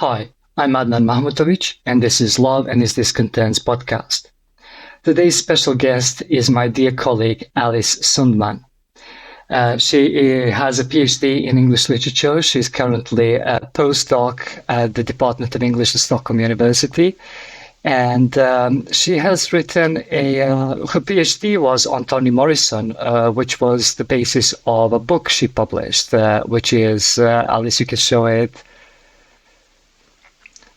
Hi, I'm Adnan Mahmutovic, and this is Love and Is This Contents podcast. Today's special guest is my dear colleague, Alice Sundman. She has a PhD in English literature. She's currently a postdoc at the Department of English at Stockholm University. And she has written her PhD was on Toni Morrison, which was the basis of a book she published, which is, Alice, you can show it.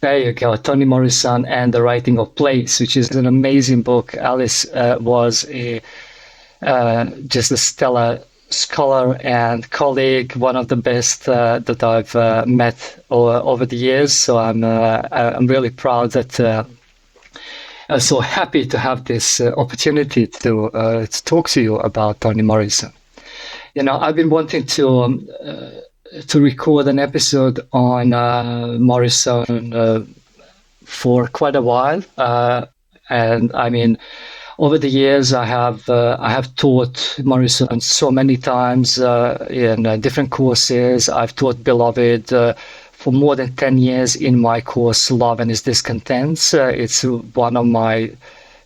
There you go, Toni Morrison and the Writing of Place, which is an amazing book. Alice was just a stellar scholar and colleague, one of the best that I've met over the years. So I'm really proud that I'm so happy to have this opportunity to talk to you about Toni Morrison. You know, I've been wanting to record an episode on Morrison for quite a while, and I mean, over the years, I have taught Morrison so many times in different courses. I've taught Beloved for more than 10 years in my course, Love and Is This Contents. It's one of my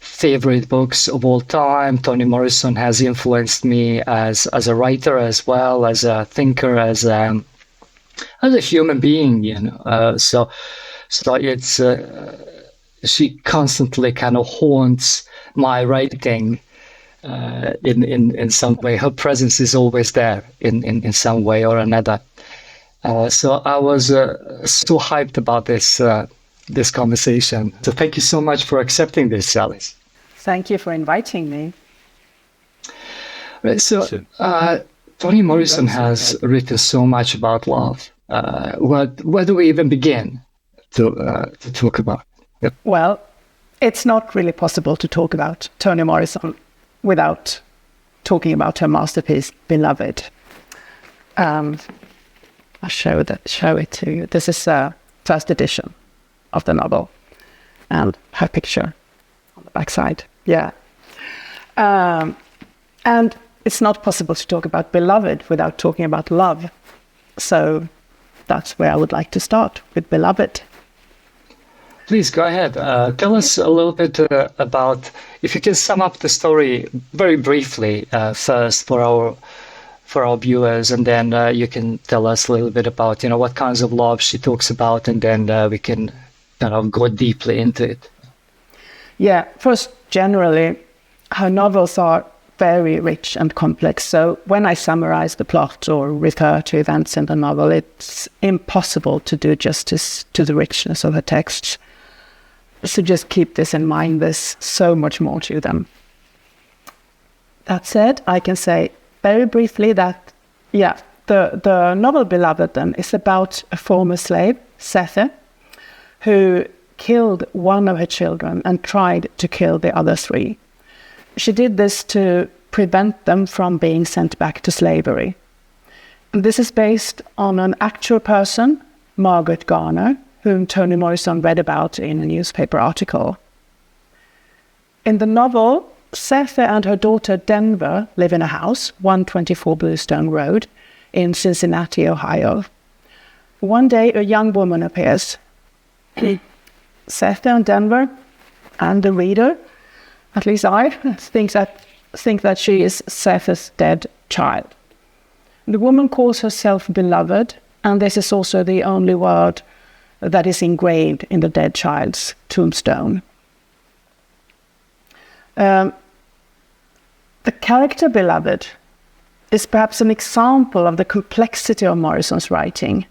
favorite books of all time. Toni Morrison has influenced me as a writer, as well as a thinker, as a human being. You know, so it's she constantly kind of haunts my writing in some way. Her presence is always there in some way or another. So I was so hyped about this conversation. So thank you so much for accepting this, Alice. Thank you for inviting me. Right, so Toni Morrison has written so much about love. Where do we even begin to talk about? Yep. Well, it's not really possible to talk about Toni Morrison without talking about her masterpiece, Beloved. I'll show it to you. This is a first edition of the novel, and her picture on the backside. Yeah. And it's not possible to talk about Beloved without talking about love. So that's where I would like to start, with Beloved. Please go ahead. Tell us a little bit about, if you can sum up the story very briefly first for our viewers, and then you can tell us a little bit about, you know, what kinds of love she talks about, and then we can kind of go deeply into it. Yeah, first, generally, her novels are very rich and complex. So when I summarize the plot or refer to events in the novel, it's impossible to do justice to the richness of her texts. So just keep this in mind. There's so much more to them. That said, I can say very briefly that, the novel Beloved then is about a former slave, Sethe, who killed one of her children and tried to kill the other three. She did this to prevent them from being sent back to slavery. And this is based on an actual person, Margaret Garner, whom Toni Morrison read about in a newspaper article. In the novel, Sethe and her daughter Denver live in a house, 124 Bluestone Road, in Cincinnati, Ohio. One day, a young woman appears. Sethe and Denver, and the reader, at least I, think that she is Sethe's dead child. The woman calls herself Beloved, and this is also the only word that is engraved in the dead child's tombstone. The character Beloved is perhaps an example of the complexity of Morrison's writing.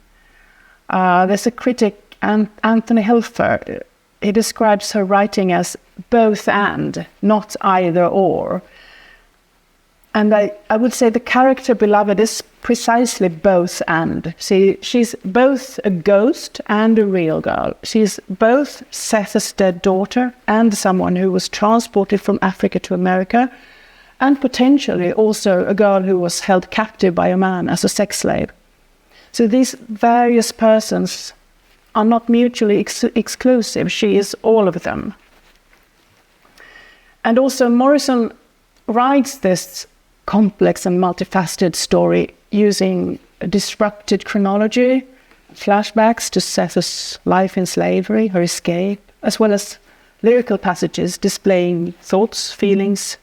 There's a critic, Anthony Hilfer. He describes her writing as both and, not either or. And I would say the character Beloved is precisely both and. See, she's both a ghost and a real girl. She's both Sethe's dead daughter and someone who was transported from Africa to America, and potentially also a girl who was held captive by a man as a sex slave. So these various persons are not mutually exclusive. She is all of them. And also Morrison writes this complex and multifaceted story using a disrupted chronology, flashbacks to Seth's life in slavery, her escape, as well as lyrical passages displaying thoughts, feelings,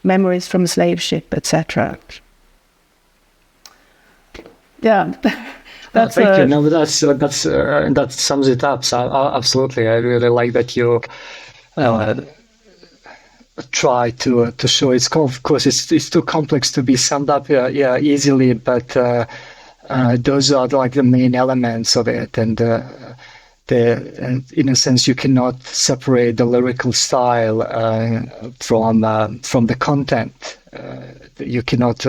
memories from a slave ship, etc. Yeah, thank you. No, that sums it up. So, absolutely, I really like that you try to show it's. Of course, it's too complex to be summed up easily, but those are like the main elements of it, and in a sense, you cannot separate the lyrical style from the content. You cannot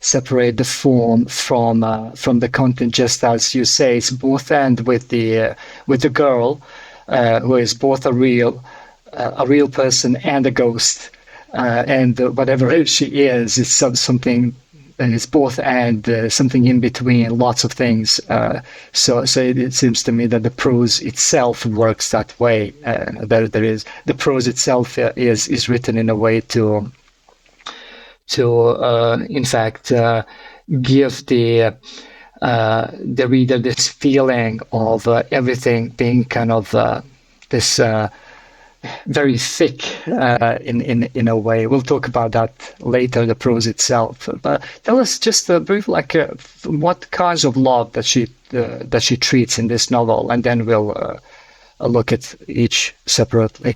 separate the form from the content, just as you say. It's both end with the girl, who is both a real person and a ghost, and whatever she is, it's something. And it's both and something in between, lots of things. So it seems to me that the prose itself works that way. There is the prose itself is written in a way to in fact give the reader this feeling of everything being kind of this. Very thick in a way. We'll talk about that later, the prose itself. But tell us just a brief, what kinds of love that she treats in this novel, and then we'll look at each separately.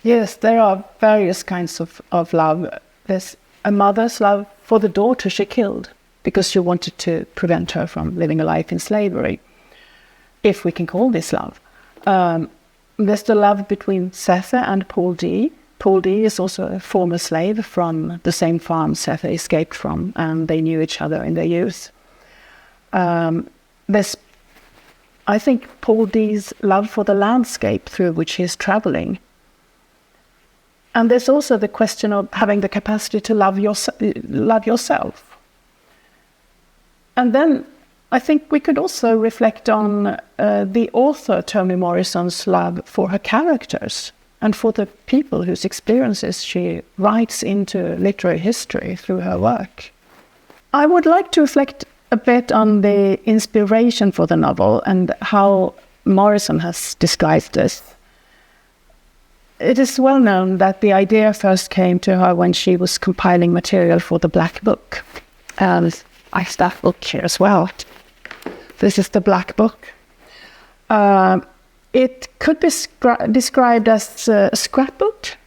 Yes, there are various kinds of love. There's a mother's love for the daughter she killed because she wanted to prevent her from living a life in slavery, if we can call this love. There's the love between Sethe and Paul D. Paul D is also a former slave from the same farm Sethe escaped from, and they knew each other in their youth. There's, I think, Paul D's love for the landscape through which he's traveling. And there's also the question of having the capacity to love yourself. And then I think we could also reflect on the author, Toni Morrison's love for her characters and for the people whose experiences she writes into literary history through her work. I would like to reflect a bit on the inspiration for the novel and how Morrison has described this. It is well known that the idea first came to her when she was compiling material for the Black Book. And I have that book here as well. This is the Black Book. It could be described as a scrapbook.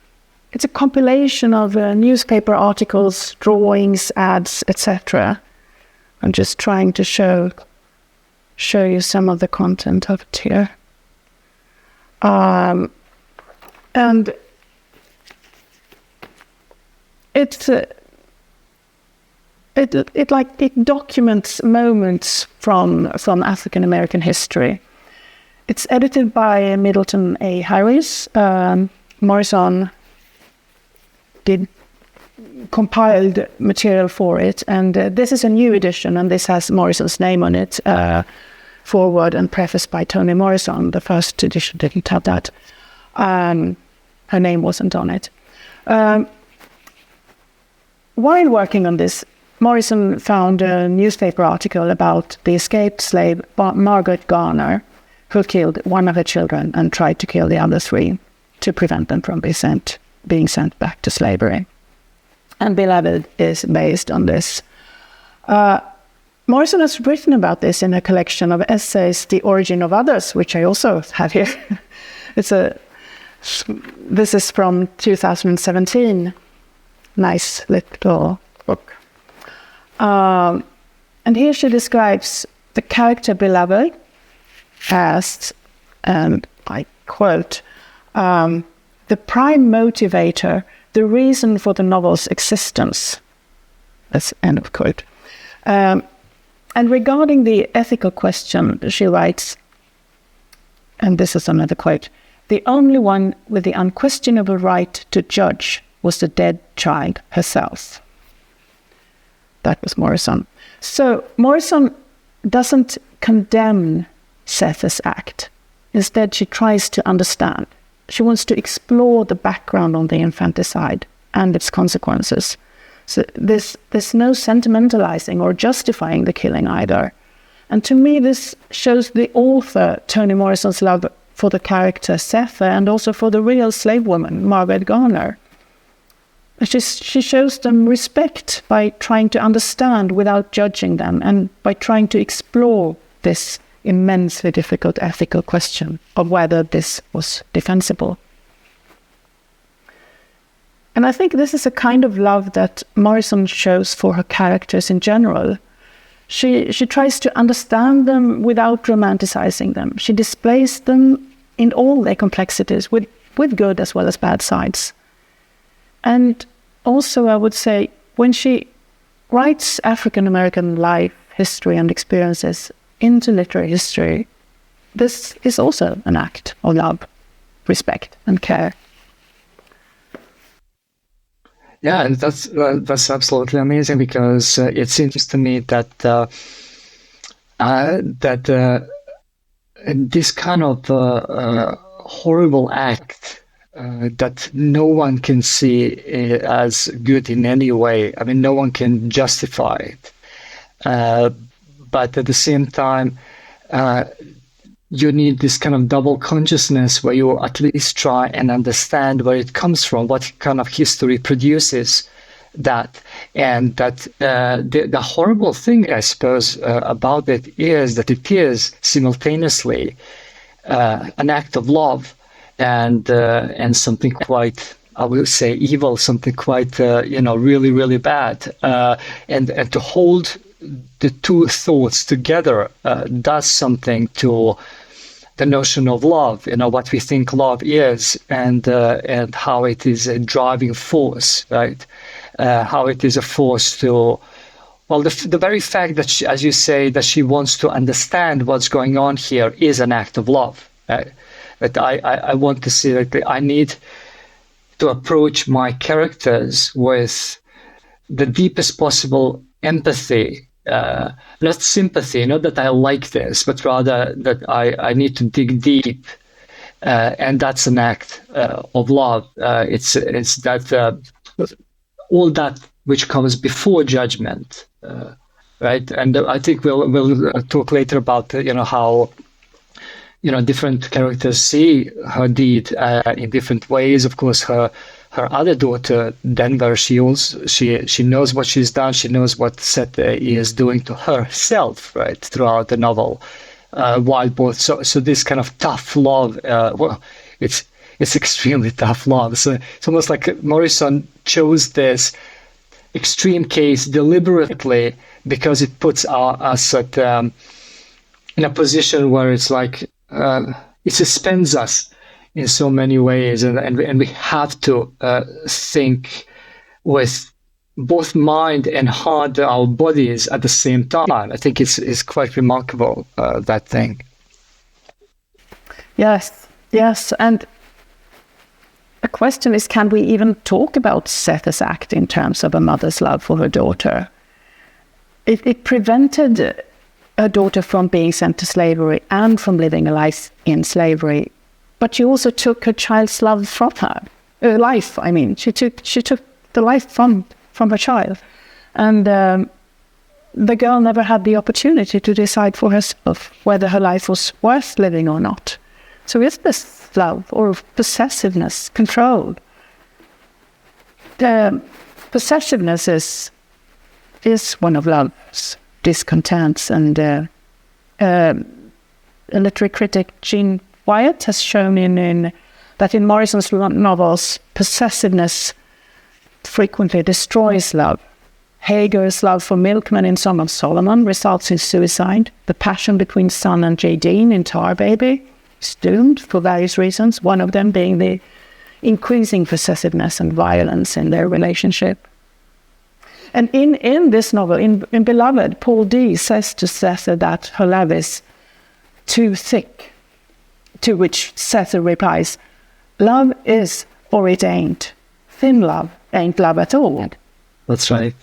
It's a compilation of newspaper articles, drawings, ads, etc. I'm just trying to show you some of the content of it here. And it documents moments from African American history. It's edited by Middleton A. Harris. Morrison compiled material for it, and this is a new edition, and this has Morrison's name on it. Forward and preface by Toni Morrison. The first edition didn't have that. Her name wasn't on it. While working on this, Morrison found a newspaper article about the escaped slave Margaret Garner, who killed one of her children and tried to kill the other three to prevent them from being sent back to slavery. And Beloved is based on this. Morrison has written about this in a collection of essays, The Origin of Others, which I also have here. This is from 2017. Nice little book. And here she describes the character Beloved as, and I quote, the prime motivator, the reason for the novel's existence. That's end of quote. And regarding the ethical question, she writes, and this is another quote, the only one with the unquestionable right to judge was the dead child herself. That was Morrison. So Morrison doesn't condemn Sethe's act. Instead, she tries to understand. She wants to explore the background on the infanticide and its consequences. So there's no sentimentalizing or justifying the killing either. And to me, this shows the author, Toni Morrison's love for the character Sethe and also for the real slave woman, Margaret Garner. She shows them respect by trying to understand without judging them and by trying to explore this immensely difficult ethical question of whether this was defensible. And I think this is a kind of love that Morrison shows for her characters in general. She tries to understand them without romanticizing them. She displays them in all their complexities, with good as well as bad sides. And also, I would say, when she writes African-American life, history and experiences into literary history, this is also an act of love, respect and care. Yeah, and that's absolutely amazing, because it seems to me that this kind of horrible act that no one can see as good in any way. I mean, no one can justify it. But at the same time, you need this kind of double consciousness where you at least try and understand where it comes from, what kind of history produces that. And that the horrible thing, I suppose, about it is that it is simultaneously an act of love and something quite, I will say, evil, something quite, really, really bad. And to hold the two thoughts together does something to the notion of love, what we think love is, and how it is a driving force, right? How it is a force to, well, the very fact that she, as you say, that she wants to understand what's going on here is an act of love. That I want to see that I need to approach my characters with the deepest possible empathy. Not sympathy, not that I like this, but rather that I need to dig deep, and that's an act of love. It's that all that which comes before judgment, right? And I think we'll talk later about how different characters see her deed in different ways. Of course, her other daughter, Denver, she knows what she's done. She knows what Sethe is doing to herself, right, throughout the novel. While both, so this kind of tough love, it's extremely tough love. So it's almost like Morrison chose this extreme case deliberately because it puts us at in a position where it's like it suspends us in so many ways, and we have to think with both mind and heart, our bodies at the same time. I think it's quite remarkable, that thing. Yes, and the question is, can we even talk about Sethe's act in terms of a mother's love for her daughter? It prevented her daughter from being sent to slavery and from living a life in slavery. But she also took her child's love from her. Life, I mean. She took the life from her child. And the girl never had the opportunity to decide for herself whether her life was worth living or not. So is this love or possessiveness, control? The possessiveness is one of love's discontents. And a literary critic, Jean Wyatt, has shown in that in Morrison's novels, possessiveness frequently destroys love. Hagar's love for Milkman in Song of Solomon results in suicide. The passion between Sun and Jadine in Tar Baby is doomed for various reasons, one of them being the increasing possessiveness and violence in their relationship. And in this novel, in Beloved, Paul D says to Sethe that her love is too thick. To which Sethe replies, love is or it ain't. Thin love ain't love at all. That's right.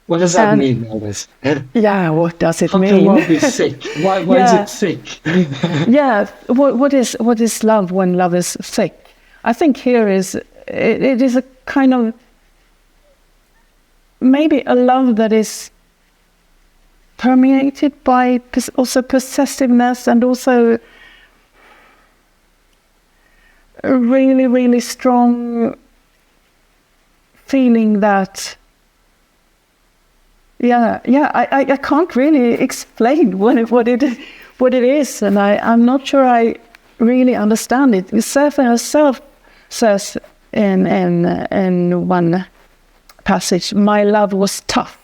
What does that mean, Alice? Yeah, what does it mean? How can love be thick? Why is it thick? Yeah, what is love when love is thick? I think here it is a kind of maybe a love that is permeated by also possessiveness, and also a really, really strong feeling that, I can't really explain what it is, and I'm not sure I really understand it. Seth herself says in one passage, "My love was tough."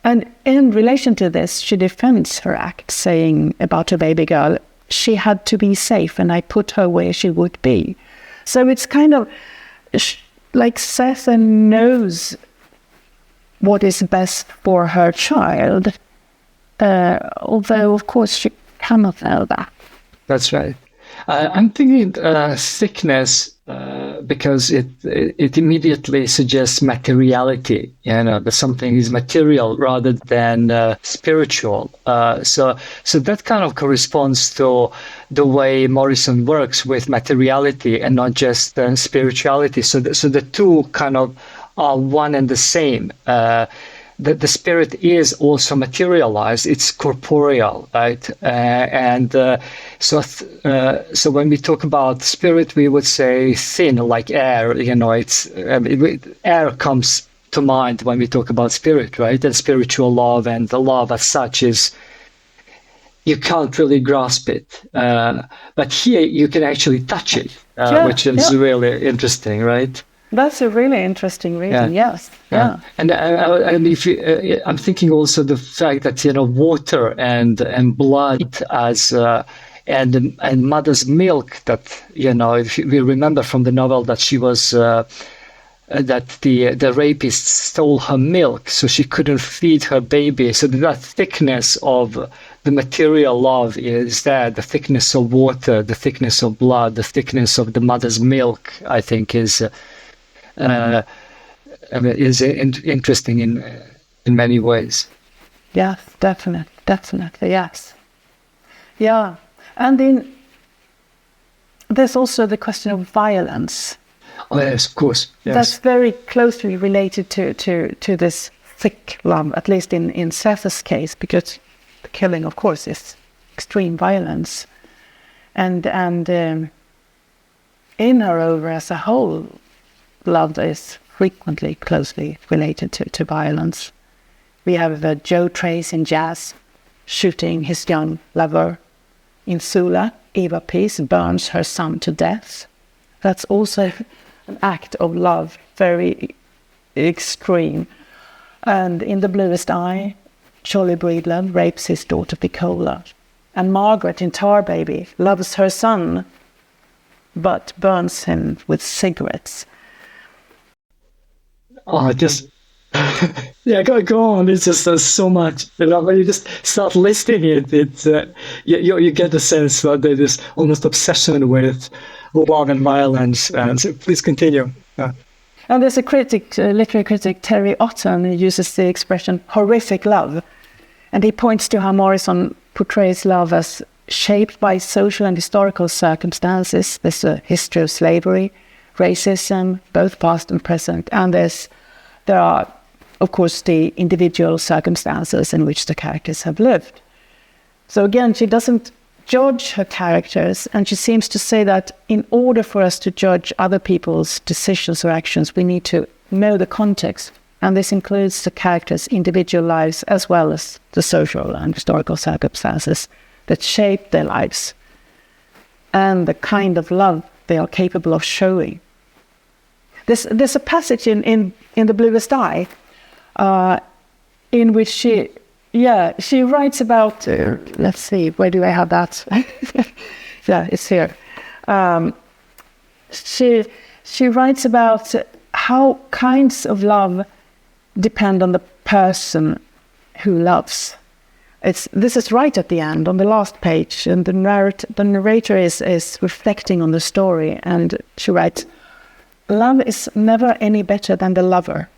And in relation to this, she defends her act, saying about her baby girl, "She had to be safe, and I put her where she would be." So it's kind of like Seth knows what is best for her child, although, of course, she cannot know that. That's right. I'm thinking thickness because it immediately suggests materiality. That something is material rather than spiritual. So that kind of corresponds to the way Morrison works with materiality and not just spirituality. So the two kind of are one and the same. The spirit is also materialized; it's corporeal, right? So when we talk about spirit, we would say thin, like air. Air comes to mind when we talk about spirit, right? And spiritual love, and the love as such is, you can't really grasp it, but here you can actually touch it, which is really interesting, right? That's a really interesting reason. Yes. Yeah. And if I'm thinking also the fact that water and blood as and mother's milk, that if we remember from the novel that she was that the rapist stole her milk, so she couldn't feed her baby. So that thickness of the material love is there. The thickness of water, the thickness of blood, the thickness of the mother's milk, I think is interesting in many ways. Yes, definitely, yes. Yeah, and there's also the question of violence. Oh yes, of course. Yes. That's very closely related to this thick love, at least in Seth's case, because the killing, of course, is extreme violence, and in her oeuvre as a whole, love is frequently closely related to violence. We have Joe Trace in Jazz shooting his young lover. In Sula, Eva Peace burns her son to death. That's also an act of love, very extreme. And in The Bluest Eye, Charlie Breedlove rapes his daughter Piccola. And Margaret in Tar Baby loves her son, but burns him with cigarettes. Oh, just go on. It's just so much. When you just start listing it, it's you get the sense that there is almost obsession with love and violence. And so please continue. And there's a critic, literary critic, Terry Otton, who uses the expression horrific love, and he points to how Morrison portrays love as shaped by social and historical circumstances. There's a history of slavery, racism, both past and present, and there are, of course, the individual circumstances in which the characters have lived. So again, she doesn't judge her characters, and she seems to say that in order for us to judge other people's decisions or actions, we need to know the context, and this includes the characters' individual lives as well as the social and historical circumstances that shape their lives and the kind of love they are capable of showing. There's a passage in The Bluest Eye in which she writes about, let's see, where do I have that? Yeah, it's here. She writes about how kinds of love depend on the person who loves. This is right at the end, on the last page, and the narrator is reflecting on the story, and she writes, "Love is never any better than the lover.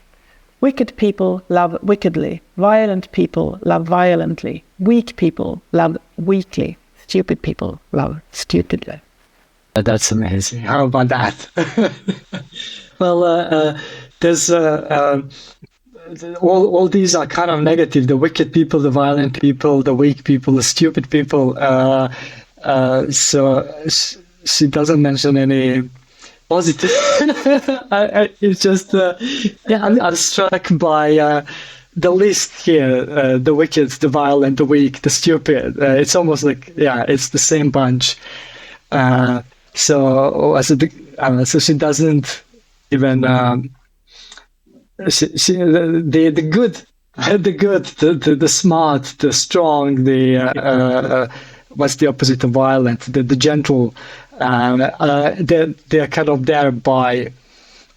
Wicked people love wickedly. Violent people love violently. Weak people love weakly. Stupid people love stupidly." That's amazing. How about that? Well, there's all these are kind of negative. The wicked people, the violent people, the weak people, the stupid people. She doesn't mention any positive. It's just, I'm struck by the list here: the wicked, the violent, the weak, the stupid. It's almost like, it's the same bunch. So she doesn't even. The good, the smart, the strong, what's the opposite of violent? The gentle. They're kind of there by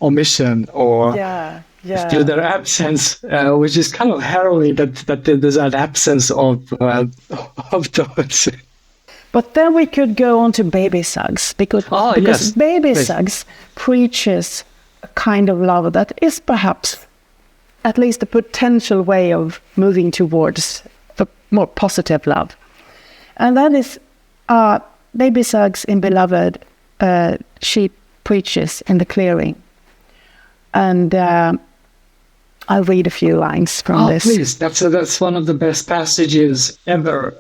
omission or through their absence, which is kind of harrowing that there's an absence of those. But then we could go on to baby Sugs, because baby Sugs preaches a kind of love that is perhaps at least a potential way of moving towards the more positive love. And that is baby Sugs in Beloved, she preaches in the clearing. And I'll read a few lines from this. Please, that's one of the best passages ever.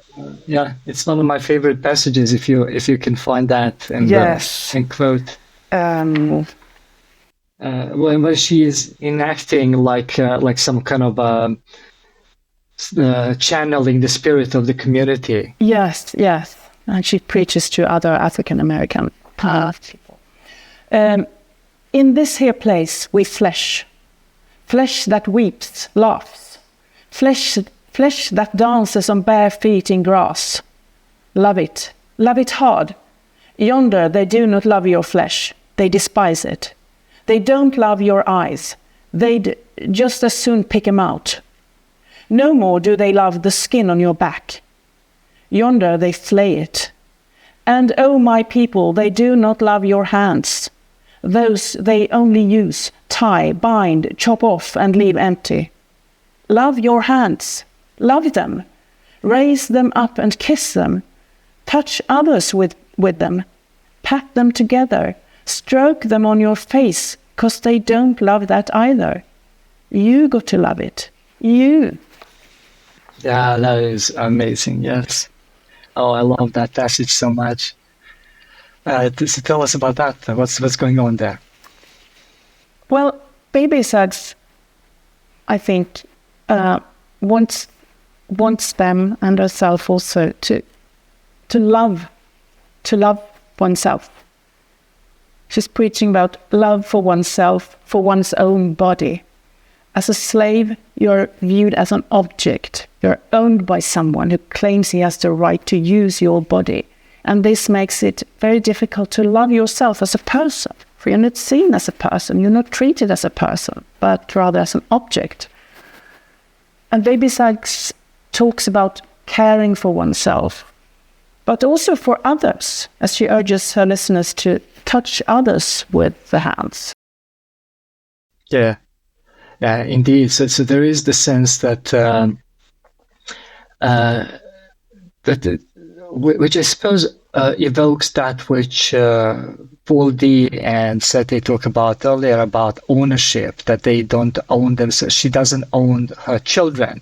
Yeah, it's one of my favorite passages if you can find that and quote. When she is enacting like some kind of channeling the spirit of the community. Yes, and she preaches to other African American people. In this here place we flesh that weeps, laughs, flesh that dances on bare feet in grass. Love it hard. Yonder they do not love your flesh, they despise it. They don't love your eyes, they'd just as soon pick 'em out. No more do they love the skin on your back. Yonder they flay it. And oh my people, they do not love your hands. Those they only use, tie, bind, chop off and leave empty. Love your hands, love them, raise them up and kiss them. Touch others with them, pat them together, stroke them on your face, 'cause they don't love that either. You got to love it. You. Yeah, that is amazing. Yes. Oh, I love that passage so much. So tell us about that. What's going on there? Well, baby Sugs, I think, wants them and herself also to love oneself. She's preaching about love for oneself, for one's own body. As a slave, you're viewed as an object. You're owned by someone who claims he has the right to use your body. And this makes it very difficult to love yourself as a person. For you're not seen as a person, you're not treated as a person, but rather as an object. And baby Sugs talks about caring for oneself, but also for others, as she urges her listeners to touch others with the hands. Yeah, indeed. So there is the sense that which I suppose evokes that which Paul D. and Seti talk about earlier about ownership, that they don't own themselves. She doesn't own her children.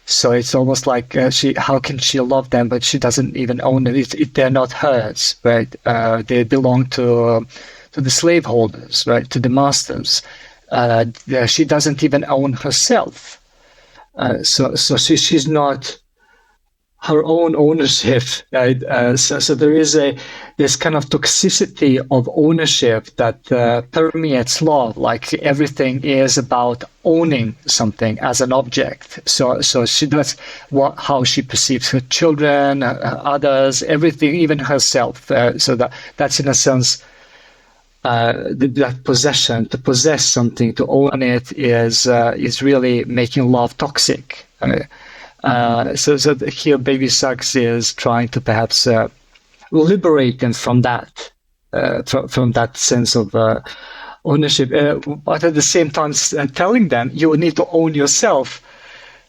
So it's almost like how can she love them, but she doesn't even own them. They're not hers, right? They belong to the slaveholders, right? To the masters. She doesn't even own herself. So she's not her own ownership, right? So there is this kind of toxicity of ownership that permeates love. Like everything is about owning something as an object. So she does how she perceives her children, others, everything, even herself. So that's in a sense that possession. To possess something, to own it, is really making love toxic. So here baby Sugs is trying to perhaps liberate them from that, from that sense of ownership, but at the same time telling them you need to own yourself.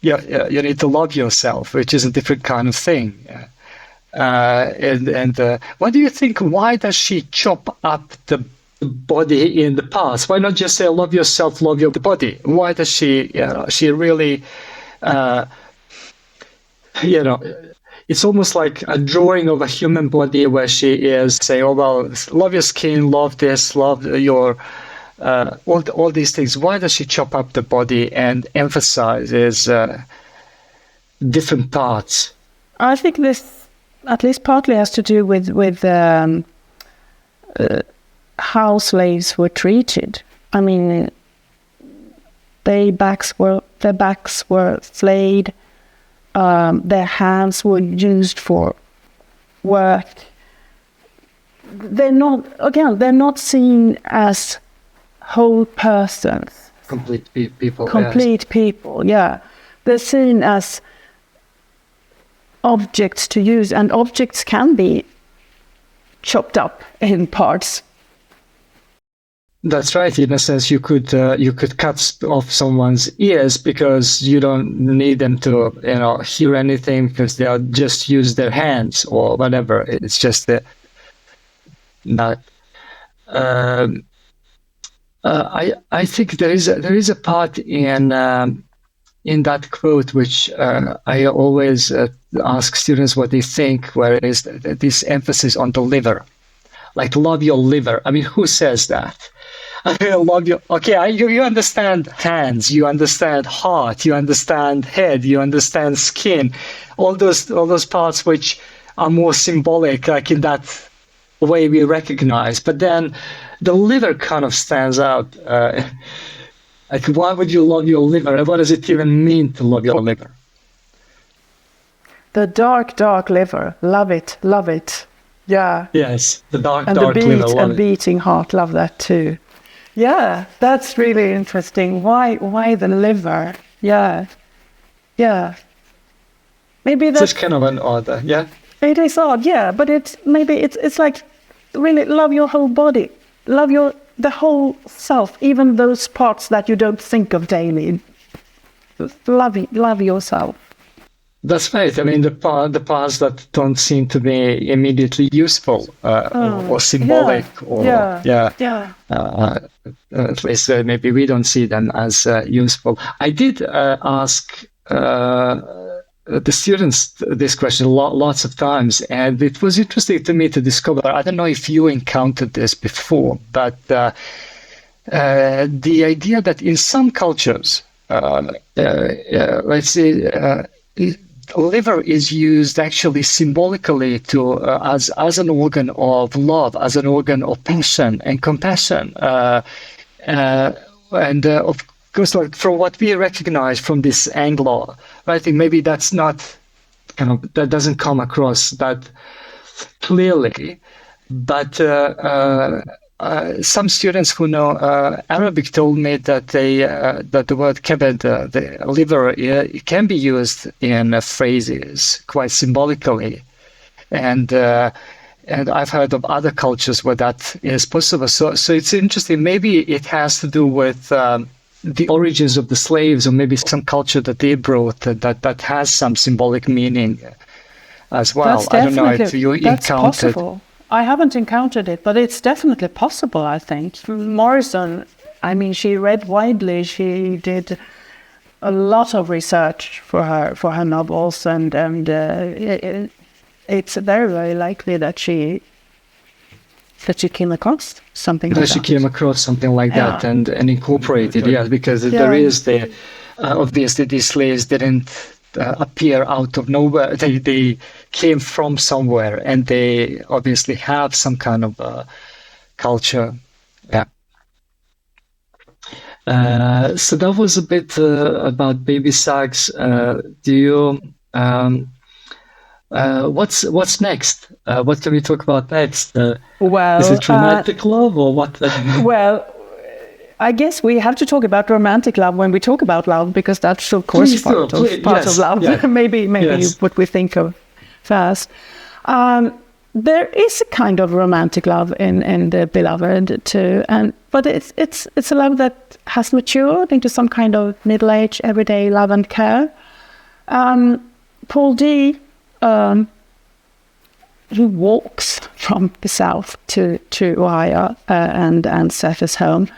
You need to love yourself, which is a different kind of thing. And what do you think? Why does she chop up the the body in the past? Why not just say, love yourself, love your body? Why does she really, uh, you know, it's almost like a drawing of a human body where she is saying, oh, well, love your skin, love this, love your, all these things. Why does she chop up the body and emphasizes different parts? I think this at least partly has to do with how slaves were treated. I mean, their backs were flayed, their hands were used for work. They're not seen as whole persons. Complete people. Complete people, yeah. They're seen as objects to use, and objects can be chopped up in parts. That's right. In a sense, you could cut off someone's ears because you don't need them to hear anything because they'll just use their hands or whatever. It's just that. I think there is a part in that quote which I always ask students what they think, where it is this emphasis on the liver, like love your liver. I mean, who says that? I love your. Okay, you understand hands, you understand heart, you understand head, you understand skin, all those parts which are more symbolic, like in that way we recognize. But then the liver kind of stands out. Like, why would you love your liver? And what does it even mean to love your liver? The dark liver. Love it. Yeah. Yes, the dark and liver. And beating heart. Love that too. Yeah, that's really interesting. Why the liver? Yeah. Maybe that's just kind of an odd. Yeah. It is odd. Yeah, but it's like really love your whole body. Love the whole self, even those parts that you don't think of daily. Love yourself. That's right. I mean, the parts that don't seem to be immediately useful or symbolic, at least maybe we don't see them as useful. I did ask the students this question lots of times, and it was interesting to me to discover. I don't know if you encountered this before, but the idea that in some cultures, let's say, liver is used actually symbolically to as an organ of love, as an organ of passion and compassion, and of course, like from what we recognize from this Anglo, I think maybe that's not that doesn't come across that clearly, but some students who know Arabic told me that that the word kebed, the liver, it can be used in phrases quite symbolically, and I've heard of other cultures where that is possible. So it's interesting. Maybe it has to do with the origins of the slaves, or maybe some culture that they brought that has some symbolic meaning as well. I don't know if you encountered. Possible. I haven't encountered it, but it's definitely possible, I think. Morrison, I mean, she read widely. She did a lot of research for her novels, and it's very, very likely that she came across something like that. She came across something like that and incorporated, because there is obviously these slaves didn't appear out of nowhere. They came from somewhere, and they obviously have some kind of culture. Yeah. So that was a bit about baby Sugs. Do you? What's next? What can we talk about next? Well, is it romantic love or what? Well, I guess we have to talk about romantic love when we talk about love, because that's of course part of love. Yeah. maybe what we think of first. There is a kind of romantic love in the Beloved too, but it's a love that has matured into some kind of middle-aged, everyday love and care. Paul D. He walks from the south to Ohio and Seth's home.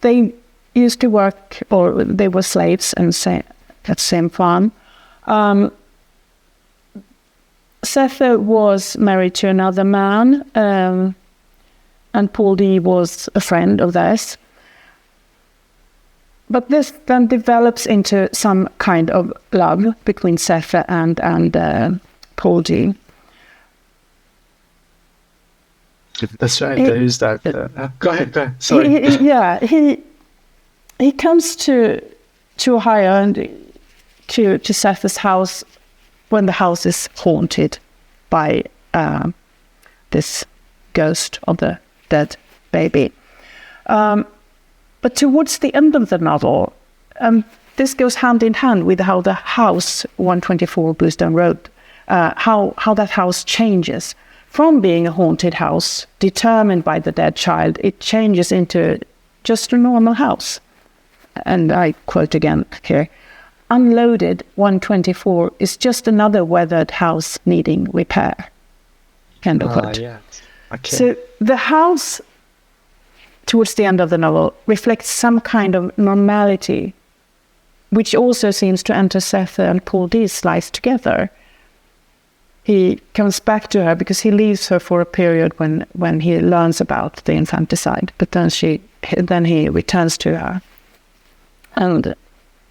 They used to work, or they were slaves at the same farm. Seth was married to another man, and Paul D was a friend of theirs. But this then develops into some kind of love between Seth and Paul D. That's right. There is that. Go ahead. Sorry. He comes to Ohio and to Seth's house when the house is haunted by this ghost of the dead baby. But towards the end of the novel, this goes hand in hand with how the house, 124 Bluestone Road, how that house changes. From being a haunted house, determined by the dead child, it changes into just a normal house. And I quote again here, "Unloaded 124 is just another weathered house needing repair." End of quote. Yeah. Okay. So the house, towards the end of the novel, reflects some kind of normality, which also seems to enter Seth and Paul D's lives together. He comes back to her because he leaves her for a period when he learns about the infanticide, but then he returns to her. And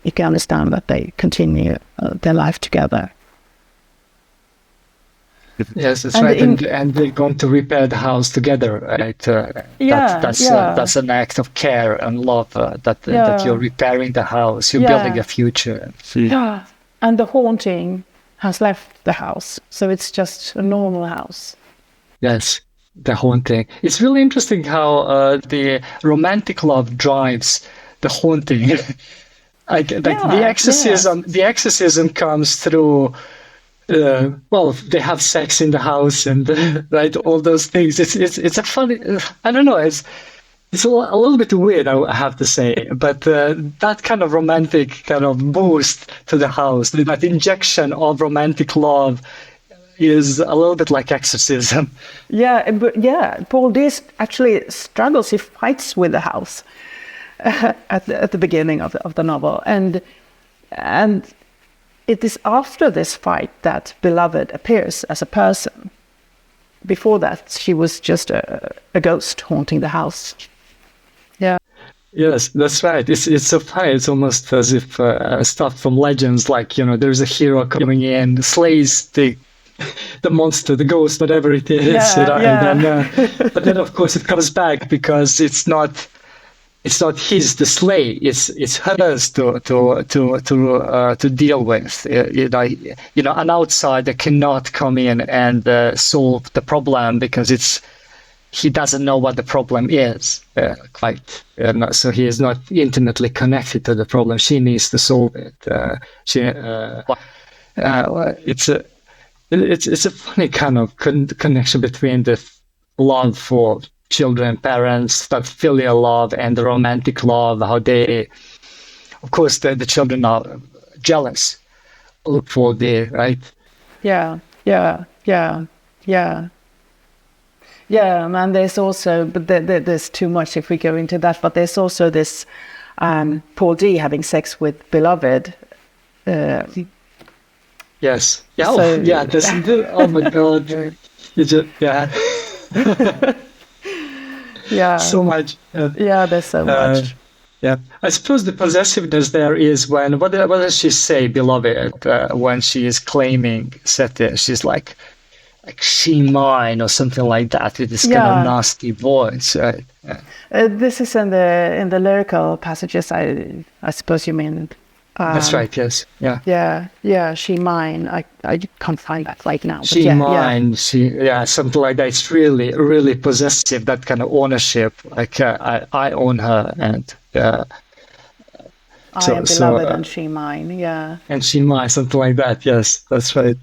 you can understand that they continue their life together. Yes, that's right. And they're going to repair the house together, right? That's an act of care and love that you're repairing the house. You're building a future. Yeah, and the haunting has left the house, so it's just a normal house. Yes, the haunting. It's really interesting how the romantic love drives the haunting. The exorcism. Yeah. The exorcism comes through. They have sex in the house and right, all those things. It's a funny. I don't know. It's a little bit weird, I have to say, but that kind of romantic kind of boost to the house, that injection of romantic love, is a little bit like exorcism. Paul D actually struggles. He fights with the house at the beginning of the novel, and it is after this fight that Beloved appears as a person. Before that, she was just a ghost haunting the house. Yeah. Yes, that's right. It's so funny. It's almost as if stuff from legends, like, there's a hero coming in, slays the monster, the ghost, whatever it is. And then, but then, of course, it comes back because it's not his to slay. It's hers to deal with. An outsider cannot come in and solve the problem because he doesn't know what the problem is quite. So he is not intimately connected to the problem. She needs to solve it. It's a funny kind of connection between the love for children, parents, that filial love, and the romantic love, how they, of course, the children are jealous for the, right? Yeah, and there's also, but there's too much if we go into that, but there's also this Paul D having sex with Beloved. Yes. Yeah. Oh my God. Yeah. So much. There's so much. Yeah. I suppose the possessiveness there is when, what does she say, Beloved, when she is claiming Seti? She's like she mine or something like that with this kind of nasty voice, right? This is in the lyrical passages, I suppose you mean. That's right. Yes. Yeah. She mine. I can't find that right now. But she mine. She something like that. It's really, really possessive. That kind of ownership. Like I own her, and I am beloved, and she mine. Yeah. And she mine. Something like that. Yes, that's right.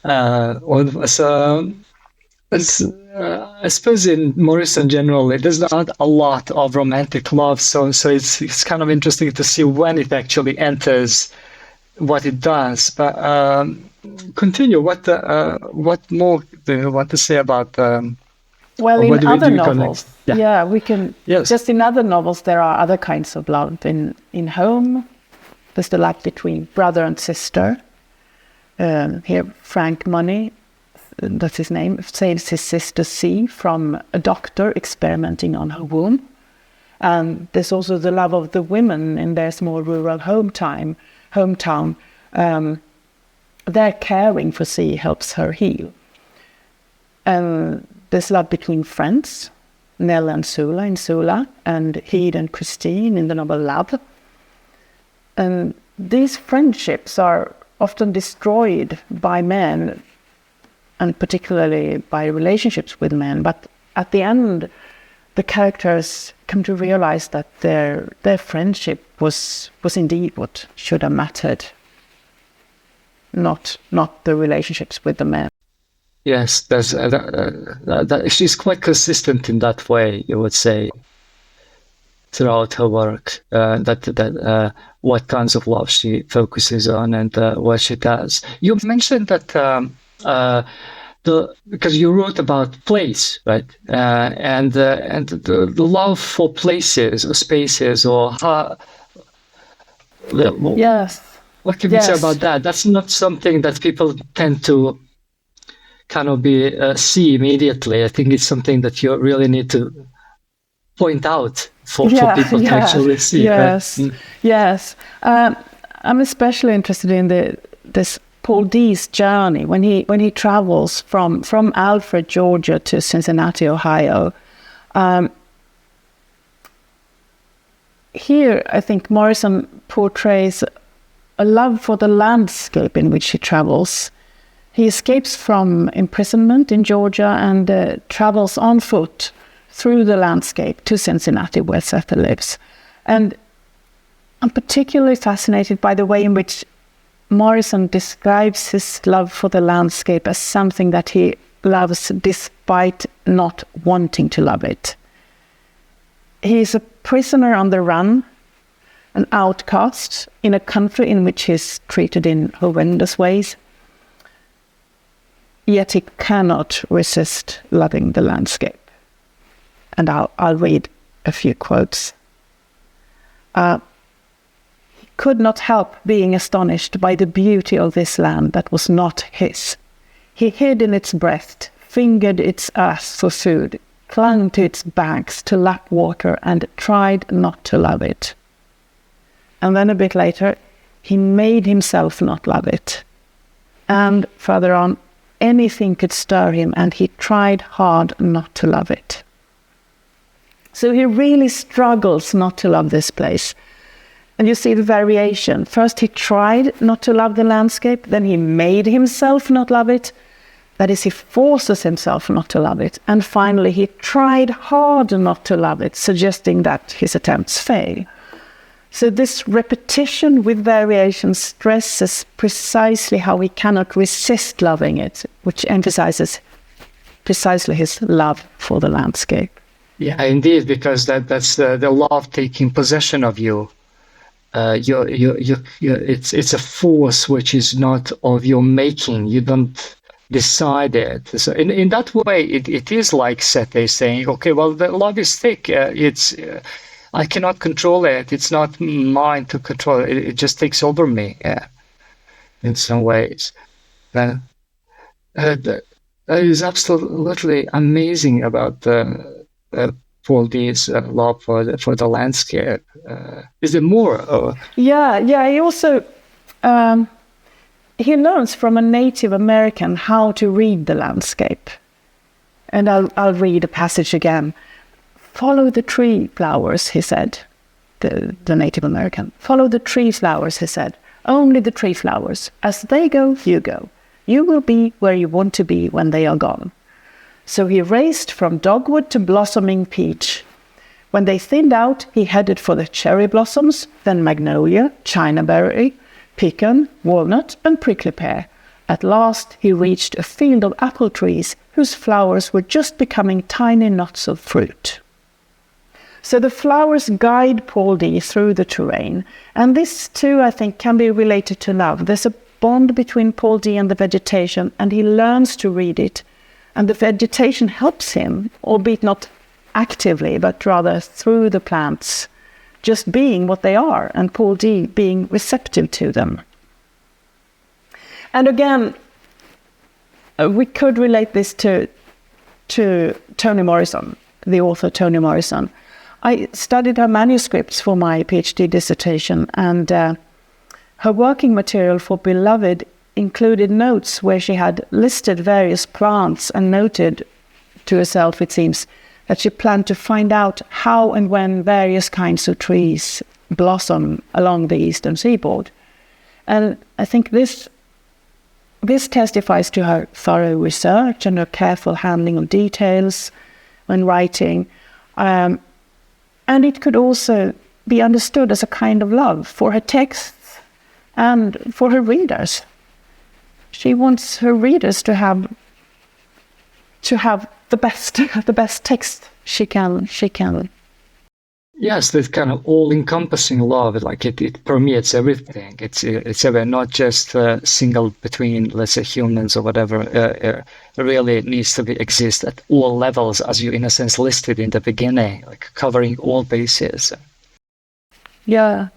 I suppose in Morrison generally, there's not a lot of romantic love, so it's kind of interesting to see when it actually enters what it does. But continue. What more do you want to say about? Well, or in what other do we go novels, next? yeah, we can. Yes. Just in other novels, there are other kinds of love. In Home, there's the love between brother and sister. Here, Frank Money, that's his name, saves his sister C from a doctor experimenting on her womb. And there's also the love of the women in their small rural hometown. Their caring for C helps her heal. And there's love between friends, Nell and Sula in Sula, and Heed and Christine in the novel Love. And these friendships are often destroyed by men, and particularly by relationships with men. But at the end, the characters come to realize that their friendship was indeed what should have mattered, not the relationships with the men. Yes, she's quite consistent in that way, you would say, throughout her work. What kinds of love she focuses on and what she does. You mentioned that because you wrote about place, right? And the love for places or spaces or how. Yes. What can you say about that? That's not something that people tend to kind of see immediately. I think it's something that you really need to point out for people to actually see. Yes, right? Yes. I'm especially interested in this Paul D's journey when he travels from Alfred, Georgia to Cincinnati, Ohio. Here, I think Morrison portrays a love for the landscape in which he travels. He escapes from imprisonment in Georgia and travels on foot through the landscape to Cincinnati, where Sethe lives. And I'm particularly fascinated by the way in which Morrison describes his love for the landscape as something that he loves despite not wanting to love it. He is a prisoner on the run, an outcast in a country in which he is treated in horrendous ways. Yet he cannot resist loving the landscape. And I'll read a few quotes. He could not help being astonished by the beauty of this land that was not his. He hid in its breast, fingered its earth for food, clung to its banks to lap water, and tried not to love it. And then a bit later, he made himself not love it. And further on, anything could stir him, and he tried hard not to love it. So he really struggles not to love this place. And you see the variation. First he tried not to love the landscape, then he made himself not love it. That is, he forces himself not to love it. And finally he tried hard not to love it, suggesting that his attempts fail. So this repetition with variation stresses precisely how he cannot resist loving it, which emphasizes precisely his love for the landscape. Yeah, indeed, because that's the love taking possession of you. It's a force which is not of your making. You don't decide it. So in that way, it is like Sethe saying, okay, well, the love is thick. I cannot control it. It's not mine to control. It just takes over me. Yeah, in some ways. That is absolutely amazing about Paul D's love for the landscape. Is there more? Yeah. He also he learns from a Native American how to read the landscape. And I'll read a passage again. Follow the tree flowers, he said, the Native American. Follow the tree flowers, he said. Only the tree flowers. As they go, you go. You will be where you want to be when they are gone. So he raced from dogwood to blossoming peach. When they thinned out, he headed for the cherry blossoms, then magnolia, chinaberry, pecan, walnut, and prickly pear. At last, he reached a field of apple trees whose flowers were just becoming tiny knots of fruit. So the flowers guide Paul D through the terrain. And this too, I think, can be related to love. There's a bond between Paul D and the vegetation, and he learns to read it. And the vegetation helps him, albeit not actively, but rather through the plants, just being what they are, and Paul D being receptive to them. And again, we could relate this to Toni Morrison, the author Toni Morrison. I studied her manuscripts for my PhD dissertation, and her working material for Beloved included notes where she had listed various plants and noted to herself, it seems, that she planned to find out how and when various kinds of trees blossom along the eastern seaboard. And I think this testifies to her thorough research and her careful handling of details when writing. And it could also be understood as a kind of love for her texts and for her readers. She wants her readers to have the best text she can. Yes, this kind of all-encompassing love, like it permeates everything. It's ever not just single between, let's say, humans or whatever. It really needs to exist at all levels, as you in a sense listed in the beginning, like covering all bases. Yeah.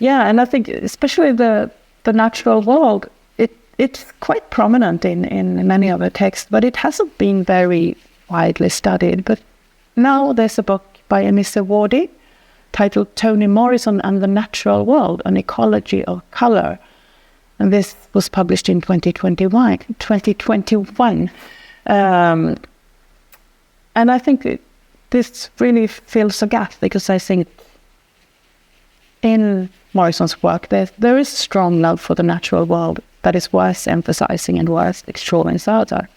And I think especially the natural world, it's quite prominent in many of her texts, but it hasn't been very widely studied. But now there's a book by Emissa Wardy titled Toni Morrison and the Natural World, an Ecology of Color. And this was published in 2021. And I think this really fills a gap, because I think in Morrison's work there is strong love for the natural world that is worth emphasizing and worth exploring further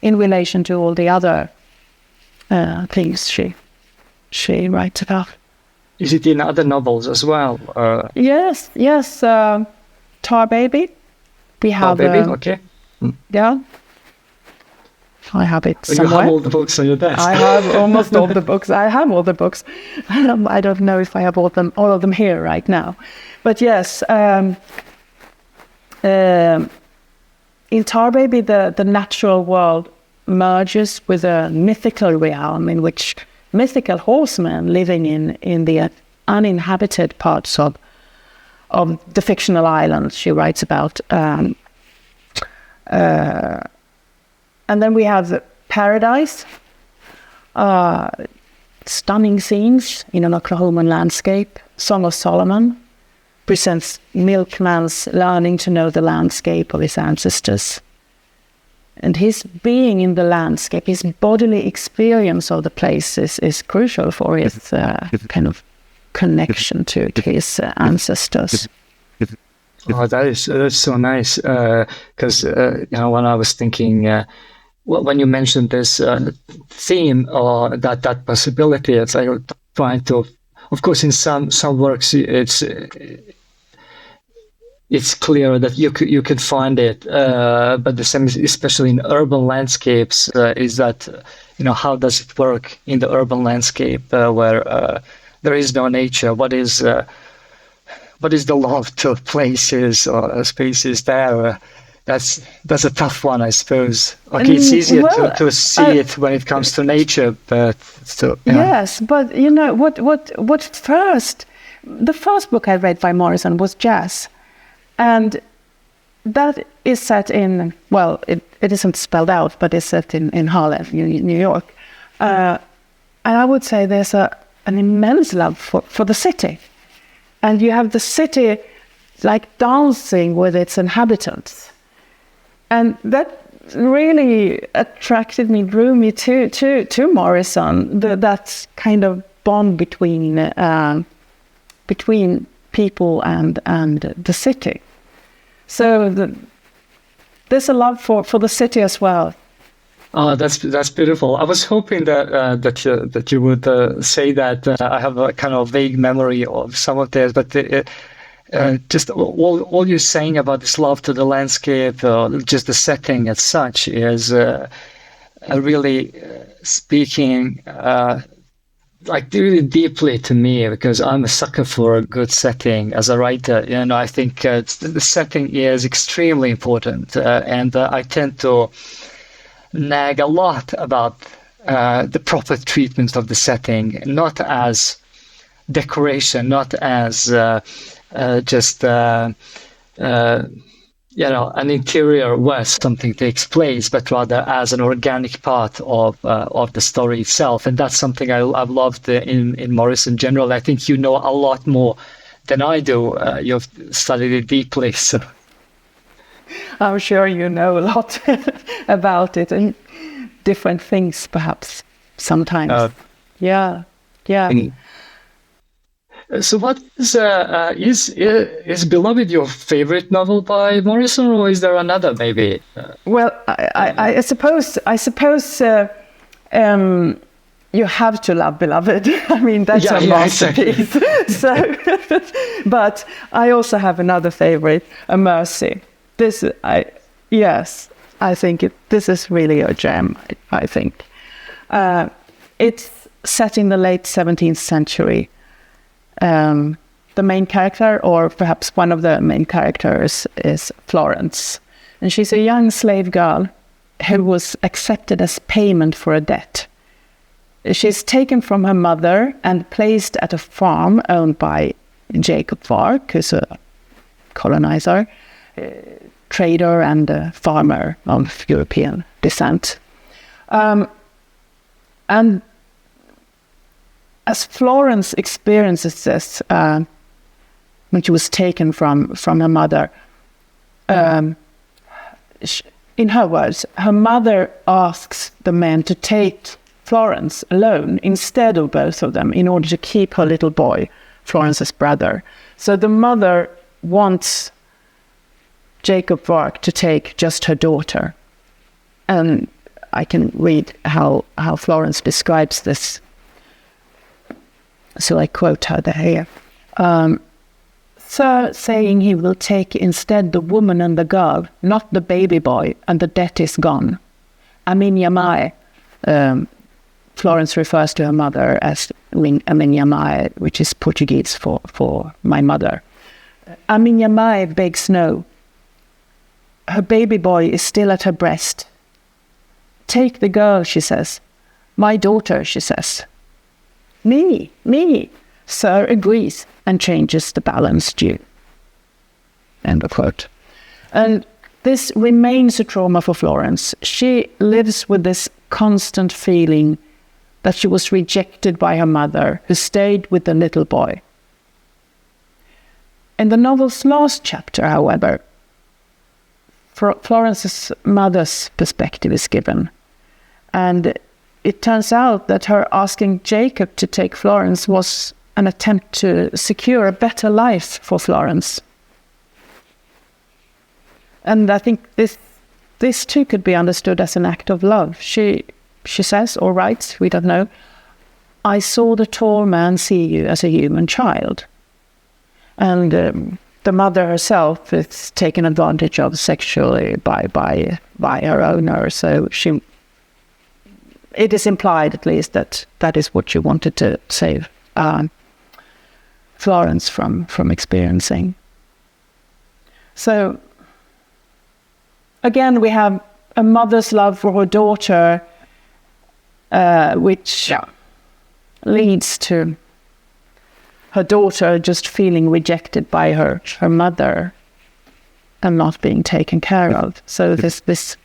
in relation to all the other things she writes about. Is it in other novels as well? Yes. Tar Baby. We have. Tar Baby, okay. Yeah. I have it somewhere. You have all the books on your desk. I have almost all the books. I have all the books. I don't know if I have all of them here right now, but yes. In Tar Baby, the natural world merges with a mythical realm in which mythical horsemen living in the uninhabited parts of the fictional island she writes about. And then we have Paradise, stunning scenes in an Oklahoman landscape. Song of Solomon presents milkman's learning to know the landscape of his ancestors. And his being in the landscape, his bodily experience of the place is crucial for his kind of connection to his ancestors. Oh, that's so nice. Because when I was thinking, when you mentioned this theme or that possibility, it's like trying to, of course, in some works it's clear that you could find it, but the same, especially in urban landscapes, is that how does it work in the urban landscape where there is no nature? What is the love to places or spaces there? That's a tough one, I suppose. Okay, it's easier to see it when it comes to nature, but still. Yeah. Yes, but what first? The first book I read by Morrison was Jazz. And that is set in, well, it isn't spelled out, but it's set in Harlem, New York. And I would say there's an immense love for the city. And you have the city like dancing with its inhabitants. And that really attracted me, drew me to Morrison, that kind of bond between people and the city. So there's a love for the city as well. Oh, that's beautiful. I was hoping that you would say that. I have a kind of vague memory of some of this, but just all you're saying about this love to the landscape, just the setting as such, is really speaking like really deeply to me because I'm a sucker for a good setting as a writer. I think the setting is extremely important, and I tend to nag a lot about the proper treatment of the setting, not as decoration, not as just an interior where something takes place, but rather as an organic part of the story itself. And that's something I've loved in Morrison in general. I think you know a lot more than I do. You've studied it deeply, so I'm sure you know a lot about it and different things, perhaps sometimes. Yeah. So, what is Beloved your favorite novel by Morrison, or is there another maybe? Well, I suppose you have to love Beloved. I mean, that's a masterpiece. Exactly. So, but I also have another favorite, A Mercy. I think this is really a gem. I think it's set in the late 17th century. The main character, or perhaps one of the main characters, is Florence. And she's a young slave girl who was accepted as payment for a debt. She's taken from her mother and placed at a farm owned by Jacob Vark, who's a colonizer, trader and a farmer of European descent. And as Florence experiences this, when she was taken from her mother, in her words, her mother asks the men to take Florence alone instead of both of them in order to keep her little boy, Florence's brother. So the mother wants Jacob Vark to take just her daughter. And I can read how Florence describes this. So I quote her here. Sir, saying he will take instead the woman and the girl, not the baby boy, and the debt is gone. Aminha Mai, Florence refers to her mother as Aminha Mai, which is Portuguese for my mother. Aminha Mai begs no. Her baby boy is still at her breast. Take the girl, she says. My daughter, she says. Me. Sir agrees and changes the balance due. End of quote. And this remains a trauma for Florence. She lives with this constant feeling that she was rejected by her mother, who stayed with the little boy. In the novel's last chapter, however, Florence's mother's perspective is given. And it turns out that her asking Jacob to take Florence was an attempt to secure a better life for Florence. And I think this too could be understood as an act of love. She says, or writes, we don't know, I saw the tall man see you as a human child. And the mother herself is taken advantage of sexually by her owner. So it is implied, at least, that is what she wanted to save Florence from experiencing. So again, we have a mother's love for her daughter, which leads to her daughter just feeling rejected by her mother and not being taken care of. So this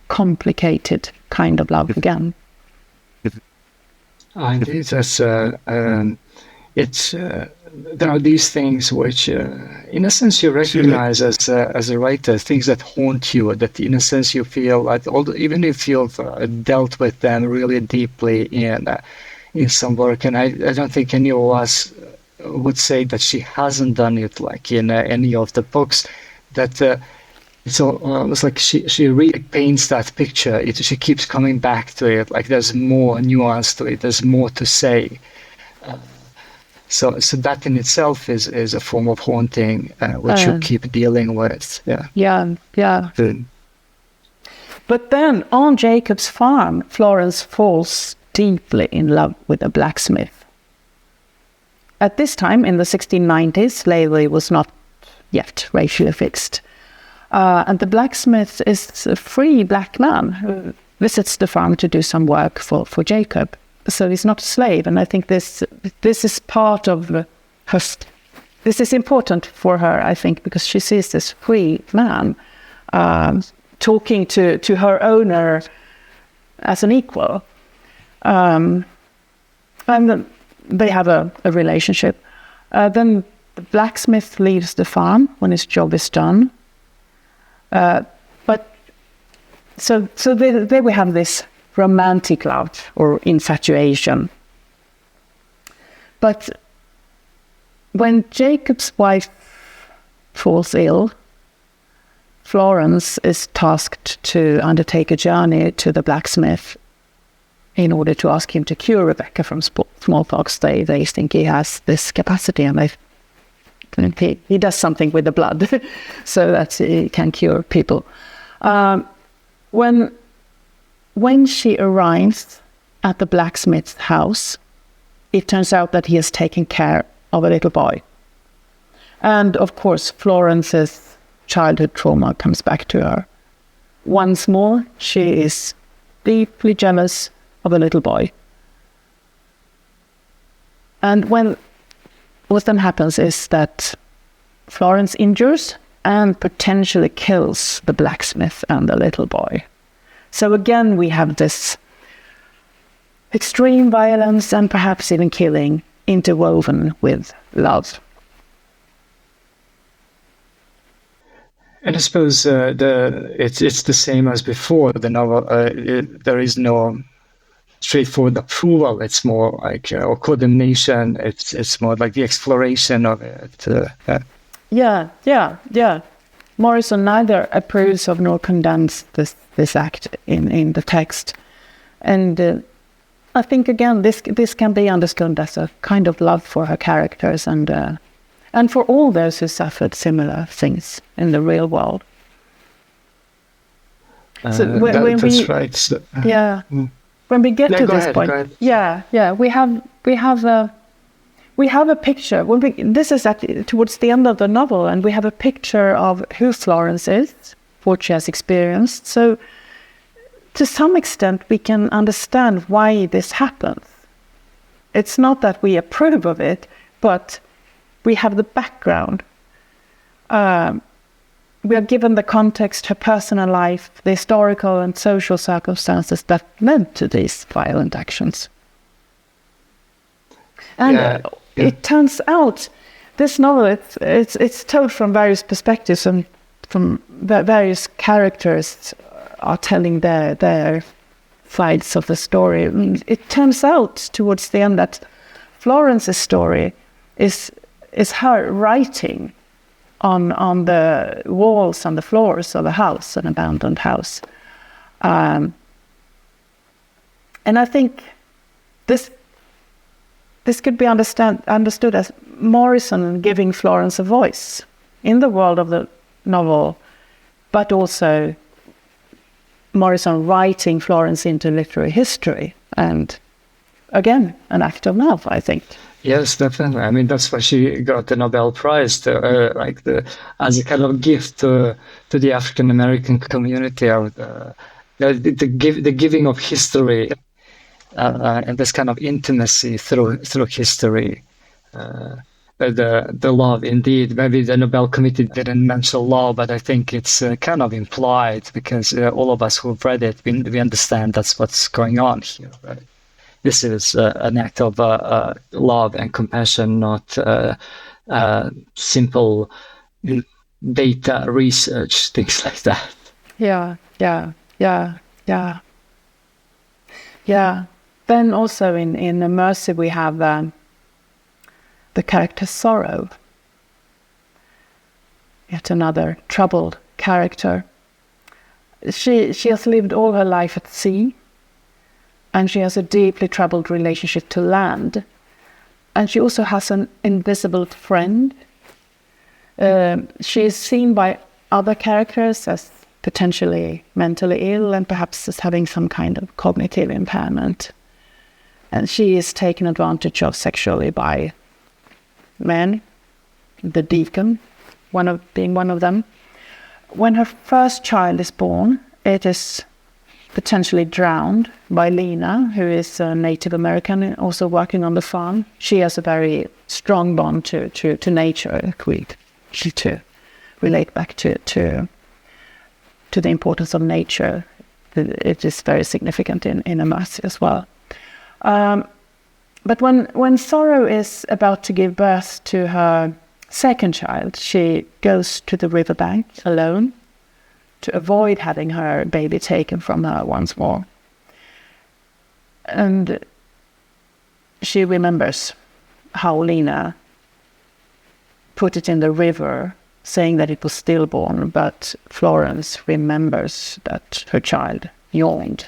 complicated kind of love again. Indeed, there are these things which, in a sense, you recognize as a writer, things that haunt you, that in a sense you feel like, even if you've dealt with them really deeply in some work, and I don't think any of us would say that she hasn't done it, like in any of the books, that it's almost like she really paints that picture. She keeps coming back to it, like there's more nuance to it, there's more to say. So that in itself is a form of haunting, which you keep dealing with. Yeah. Good. But then on Jacob's farm, Florence falls deeply in love with a blacksmith. At this time, in the 1690s, slavery was not yet racially fixed. And the blacksmith is a free black man who visits the farm to do some work for Jacob. So he's not a slave. And I think this is part of her. This is important for her, I think, because she sees this free man talking to her owner as an equal. And they have a relationship. Then the blacksmith leaves the farm when his job is done. But there we have this romantic love or infatuation. But when Jacob's wife falls ill, Florence is tasked to undertake a journey to the blacksmith in order to ask him to cure Rebecca from smallpox. They think he has this capacity, and he does something with the blood so that he can cure people. When she arrives at the blacksmith's house, it turns out that he has taken care of a little boy. And of course, Florence's childhood trauma comes back to her. Once more, she is deeply jealous of a little boy. And what then happens is that Florence injures and potentially kills the blacksmith and the little boy. So again, we have this extreme violence and perhaps even killing interwoven with love. And I suppose it's the same as before. The novel, there is no straightforward approval. It's more like or condemnation. It's more like the exploration of it. Yeah. Morrison neither approves of nor condemns this act in the text, and I think again this can be understood as a kind of love for her characters and for all those who suffered similar things in the real world. So that's right. So, when we get to this point, we have a picture. This is towards the end of the novel, and we have a picture of who Florence is, what she has experienced. So, to some extent, we can understand why this happens. It's not that we approve of it, but we have the background. We are given the context, her personal life, the historical and social circumstances that led to these violent actions. And it turns out this novel, it's told from various perspectives, and from various characters are telling their sides of the story. It turns out towards the end that Florence's story is her writing on the walls, on the floors of a house, an abandoned house. And I think this could be understood as Morrison giving Florence a voice in the world of the novel, but also Morrison writing Florence into literary history, and again, an act of love, I think. Yes, definitely. I mean, that's why she got the Nobel Prize, as a kind of gift to the African American community, the giving of history, and this kind of intimacy through history. The love, indeed. Maybe the Nobel Committee didn't mention love, but I think it's kind of implied, because all of us who've read it, we understand that's what's going on here, right? This is an act of love and compassion, not simple data research, things like that. Yeah. Then also in Immersive we have the character Sorrow, yet another troubled character. She has lived all her life at sea, and she has a deeply troubled relationship to land. And she also has an invisible friend. She is seen by other characters as potentially mentally ill and perhaps as having some kind of cognitive impairment. and she is taken advantage of sexually by men, the deacon, being one of them. When her first child is born, it is potentially drowned by Lena, who is a Native American, also working on the farm. She has a very strong bond to nature, to relate back to the importance of nature. It is very significant in a mercy as well. But when Sorrow is about to give birth to her second child, she goes to the riverbank alone to avoid having her baby taken from her once more. And she remembers how Lena put it in the river, saying that it was stillborn, but Florence remembers that her child yawned.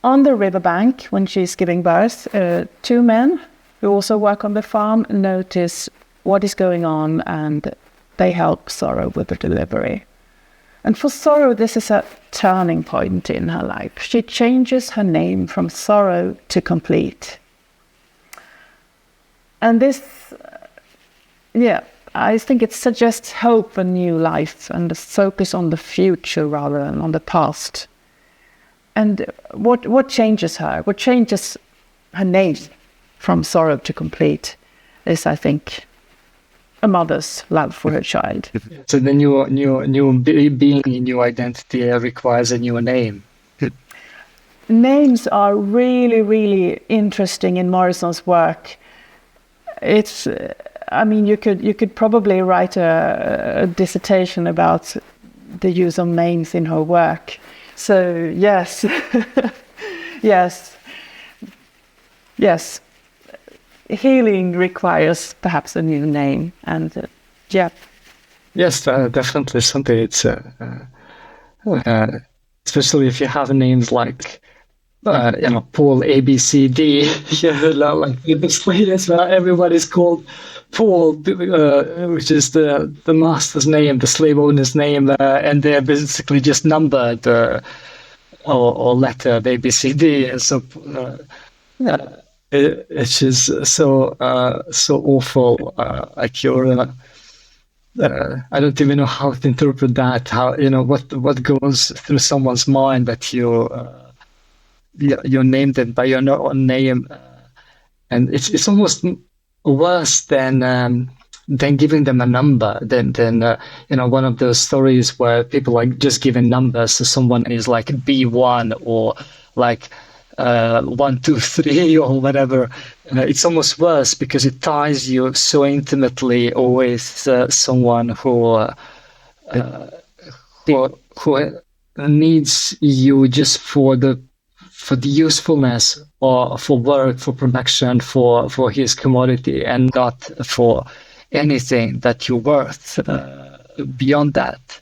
On the riverbank, when she's giving birth, two men who also work on the farm notice what is going on, and they help Sorrow with the delivery. And for Sorrow, this is a turning point in her life. She changes her name from Sorrow to Complete. And this, I think it suggests hope and new life and a focus on the future rather than on the past. And what changes her? What changes her name from Sorrow to Complete is, I think, a mother's love for her child. So the new being, a new identity requires a new name. Names are really, really interesting in Morrison's work. It's, you could probably write a dissertation about the use of names in her work. So yes, yes. Healing requires perhaps a new name, and Yes, definitely something. It's especially if you have names like Paul ABCD. Like in the Swedish, everybody's called Paul, which is the master's name, the slave owner's name, and they're basically just numbered or lettered ABCD, and so. It's just so awful. Like I don't even know how to interpret that. How what goes through someone's mind that you're named it by your own name, and it's almost worse than giving them a number. Than one of those stories where people like just giving numbers. So someone is like B1 or like 1, 2, 3 or whatever. It's almost worse because it ties you so intimately with someone who needs you just for the usefulness or for work, for production, for his commodity, and not for anything that you're worth beyond that.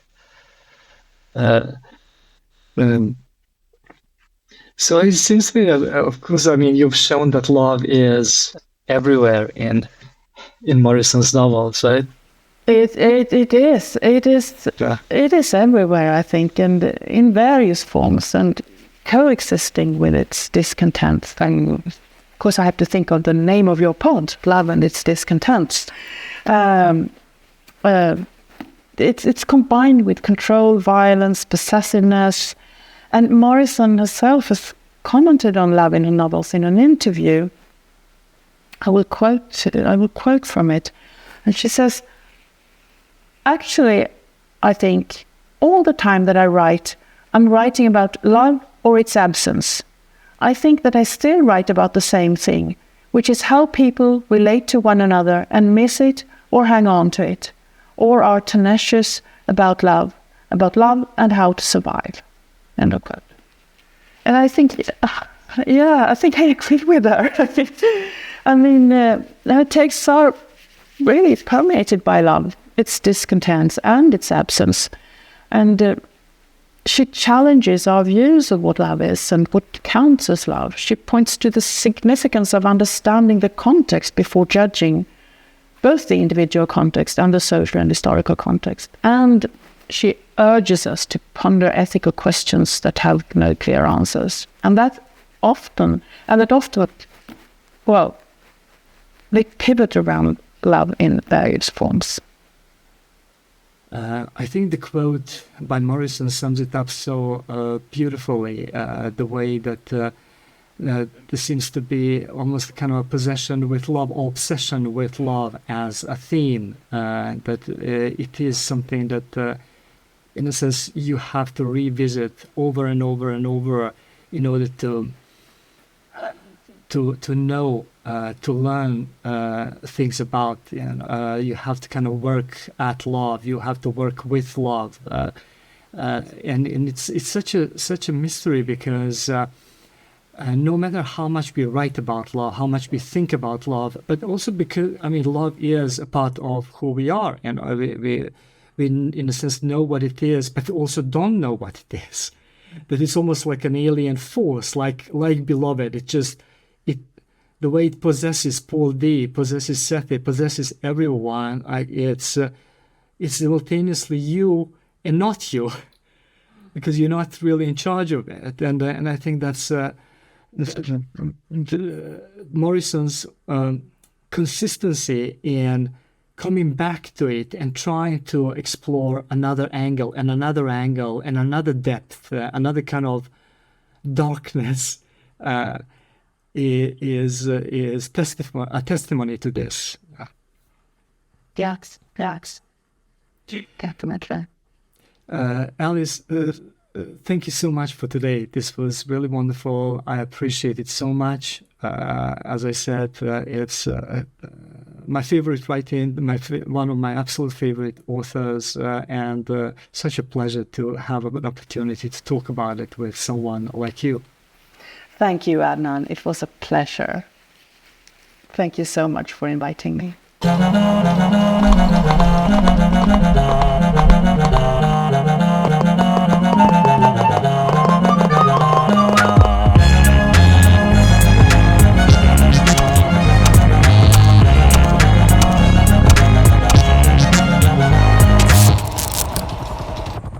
So it seems to me that, of course, you've shown that love is everywhere in Morrison's novels, right? It is. Yeah. It is everywhere, I think, and in various forms, and coexisting with its discontent. And of course, I have to think of the name of your pod, Love and Its Discontents. It's combined with control, violence, possessiveness. And Morrison herself has commented on love in her novels in an interview. I will quote from it. And she says, "Actually, I think all the time that I write, I'm writing about love or its absence. I think that I still write about the same thing, which is how people relate to one another and miss it or hang on to it, or are tenacious about love and how to survive." End of quote. And I think, I think I agree with her. Her texts are really permeated by love, its discontents and its absence. And she challenges our views of what love is and what counts as love. She points to the significance of understanding the context before judging both the individual context and the social and historical context. And she urges us to ponder ethical questions that have no clear answers. And that often, well, they pivot around love in various forms. I think the quote by Morrison sums it up so beautifully, the way that there seems to be almost kind of a possession with love, or obsession with love as a theme, that it is something that, in a sense, you have to revisit over and over and over in order to know, to learn things about. You have to kind of work at love. You have to work with love, and it's such a mystery, because no matter how much we write about love, how much we think about love, but also because love is a part of who we are, and we in a sense know what it is, but also don't know what it is. That it's almost like an alien force, like Beloved. The way it possesses Paul D, possesses Seth, possesses everyone. It's simultaneously you and not you, because you're not really in charge of it. And I think that's Morrison's consistency in coming back to it and trying to explore another angle and another angle and another depth, another kind of darkness. Is a testimony to this. Yes, definitely. Alice, thank you so much for today. This was really wonderful. I appreciate it so much. As I said, it's my favorite writing, one of my absolute favorite authors, and such a pleasure to have an opportunity to talk about it with someone like you. Thank you, Adnan. It was a pleasure. Thank you so much for inviting me.